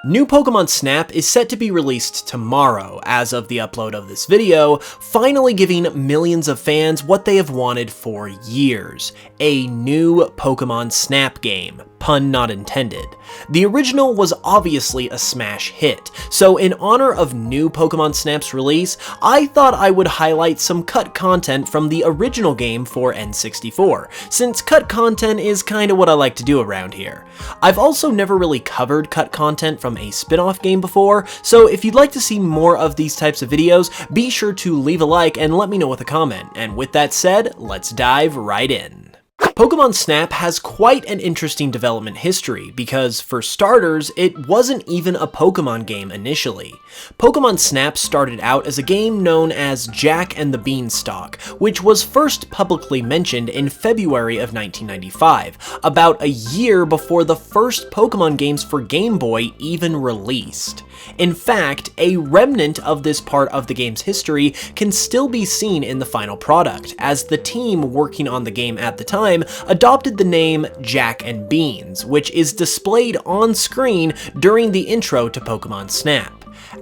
New Pokemon Snap is set to be released tomorrow, as of the upload of this video, finally giving millions of fans what they have wanted for years: a new Pokemon Snap game. Pun not intended. The original was obviously a smash hit, so in honor of new Pokemon Snap's release, I thought I would highlight some cut content from the original game for N64, since cut content is kinda what I like to do around here. I've also never really covered cut content from a spin-off game before, so if you'd like to see more of these types of videos, be sure to leave a like and let me know with a comment. And with that said, let's dive right in. Pokemon Snap has quite an interesting development history because, for starters, it wasn't even a Pokemon game initially. Pokemon Snap started out as a game known as Jack and the Beanstalk, which was first publicly mentioned in February of 1995, about a year before the first Pokemon games for Game Boy even released. In fact, a remnant of this part of the game's history can still be seen in the final product, as the team working on the game at the time adopted the name Jack and Beans, which is displayed on screen during the intro to Pokemon Snap.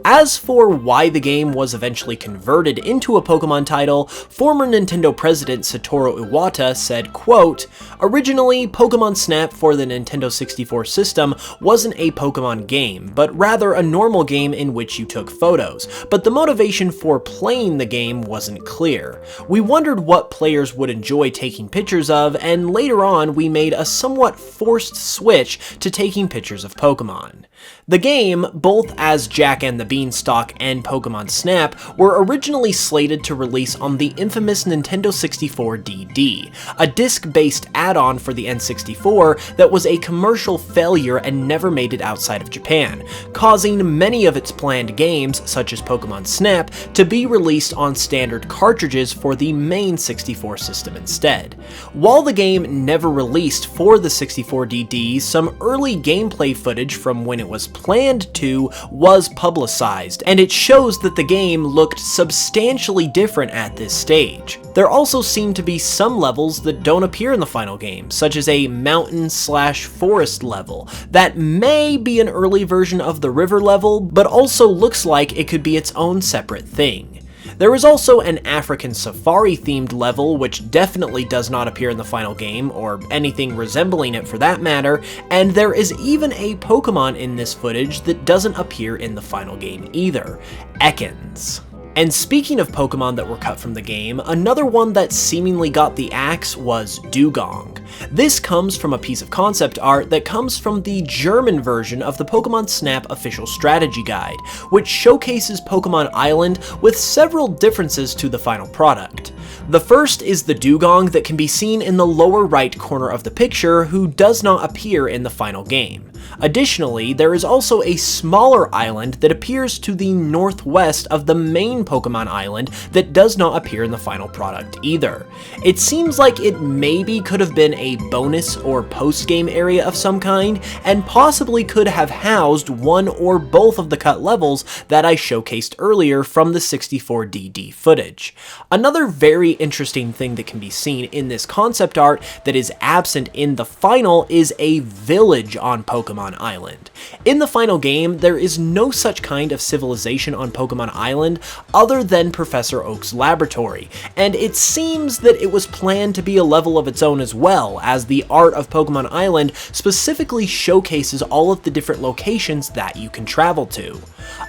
As for why the game was eventually converted into a Pokemon title, former Nintendo president Satoru Iwata said, quote, "Originally, Pokemon Snap for the Nintendo 64 system wasn't a Pokemon game, but rather a normal game in which you took photos, but the motivation for playing the game wasn't clear. We wondered what players would enjoy taking pictures of, and later on we made a somewhat forced switch to taking pictures of Pokemon." The game, both as Jack and the Beanstalk and Pokemon Snap, were originally slated to release on the infamous Nintendo 64 DD, a disc-based add-on for the N64 that was a commercial failure and never made it outside of Japan, causing many of its planned games, such as Pokemon Snap, to be released on standard cartridges for the main 64 system instead. While the game never released for the 64 DD, some early gameplay footage from when it was planned to was publicized, and it shows that the game looked substantially different at this stage. There also seem to be some levels that don't appear in the final game, such as a mountain/forest level that may be an early version of the river level, but also looks like it could be its own separate thing. There is also an African safari-themed level, which definitely does not appear in the final game, or anything resembling it for that matter, and there is even a Pokemon in this footage that doesn't appear in the final game either: Ekans. And speaking of Pokemon that were cut from the game, another one that seemingly got the axe was Dugong. This comes from a piece of concept art that comes from the German version of the Pokemon Snap official strategy guide, which showcases Pokemon Island with several differences to the final product. The first is the Dugong that can be seen in the lower right corner of the picture, who does not appear in the final game. Additionally, there is also a smaller island that appears to the northwest of the main Pokemon Island that does not appear in the final product either. It seems like it maybe could have been a bonus or post-game area of some kind, and possibly could have housed one or both of the cut levels that I showcased earlier from the 64 DD footage. Another very interesting thing that can be seen in this concept art that is absent in the final is a village on Pokemon Island. In the final game, there is no such kind of civilization on Pokemon Island other than Professor Oak's laboratory, and it seems that it was planned to be a level of its own as well, as the art of Pokemon Island specifically showcases all of the different locations that you can travel to.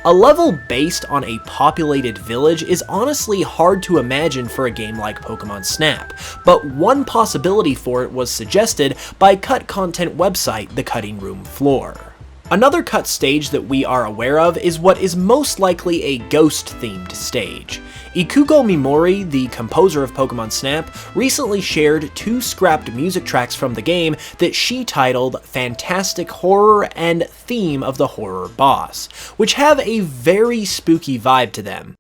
A level based on a populated village is honestly hard to imagine for a game like Pokemon Snap, but one possibility for it was suggested by cut content website The Cutting Room Floor. Another cut stage that we are aware of is what is most likely a ghost-themed stage. Ikugo Mimori, the composer of Pokemon Snap, recently shared 2 scrapped music tracks from the game that she titled Fantastic Horror and Theme of the Horror Boss, which have a very spooky vibe to them.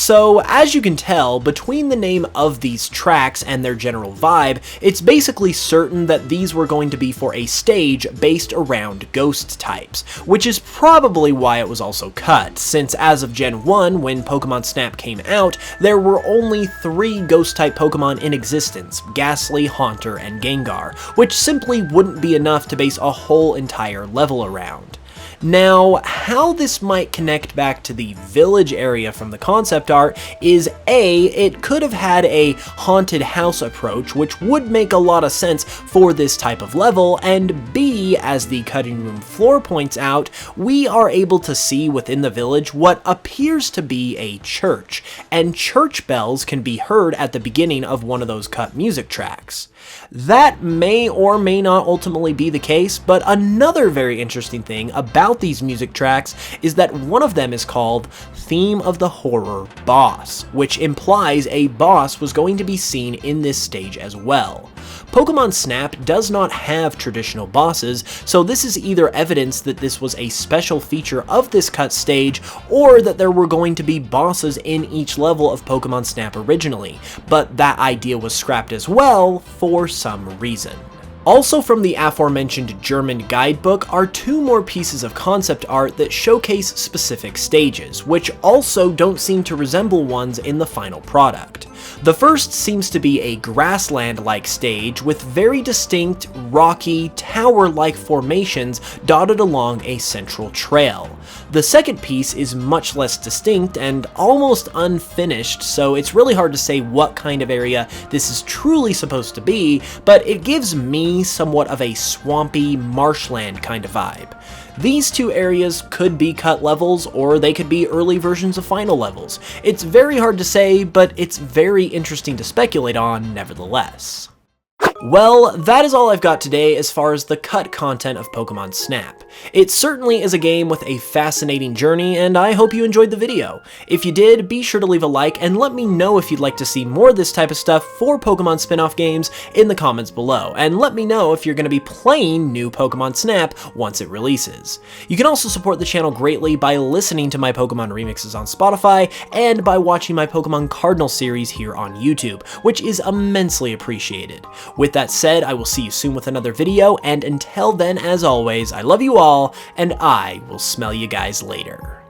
So, as you can tell, between the name of these tracks and their general vibe, it's basically certain that these were going to be for a stage based around ghost types, which is probably why it was also cut, since as of Gen 1, when Pokemon Snap came out, there were only 3 ghost-type Pokemon in existence, Ghastly, Haunter, and Gengar, which simply wouldn't be enough to base a whole entire level around. Now, how this might connect back to the village area from the concept art is A, it could have had a haunted house approach, which would make a lot of sense for this type of level, and B, as the cutting room floor points out, we are able to see within the village what appears to be a church, and church bells can be heard at the beginning of one of those cut music tracks. That may or may not ultimately be the case, but another very interesting thing about these music tracks is that one of them is called Theme of the Horror Boss, which implies a boss was going to be seen in this stage as well. Pokemon Snap does not have traditional bosses, so this is either evidence that this was a special feature of this cut stage, or that there were going to be bosses in each level of Pokemon Snap originally, but that idea was scrapped as well for some reason. Also from the aforementioned German guidebook are 2 more pieces of concept art that showcase specific stages, which also don't seem to resemble ones in the final product. The first seems to be a grassland-like stage with very distinct, rocky, tower-like formations dotted along a central trail. The second piece is much less distinct and almost unfinished, so it's really hard to say what kind of area this is truly supposed to be, but it gives me somewhat of a swampy marshland kind of vibe. These 2 areas could be cut levels, or they could be early versions of final levels. It's very hard to say, but it's very interesting to speculate on nevertheless. Well, that is all I've got today as far as the cut content of Pokemon Snap. It certainly is a game with a fascinating journey, and I hope you enjoyed the video. If you did, be sure to leave a like and let me know if you'd like to see more of this type of stuff for Pokemon spin-off games in the comments below, and let me know if you're going to be playing new Pokemon Snap once it releases. You can also support the channel greatly by listening to my Pokemon remixes on Spotify, and by watching my Pokemon Cardinal series here on YouTube, which is immensely appreciated. With that said, I will see you soon with another video, and until then, as always, I love you all, and I will smell you guys later.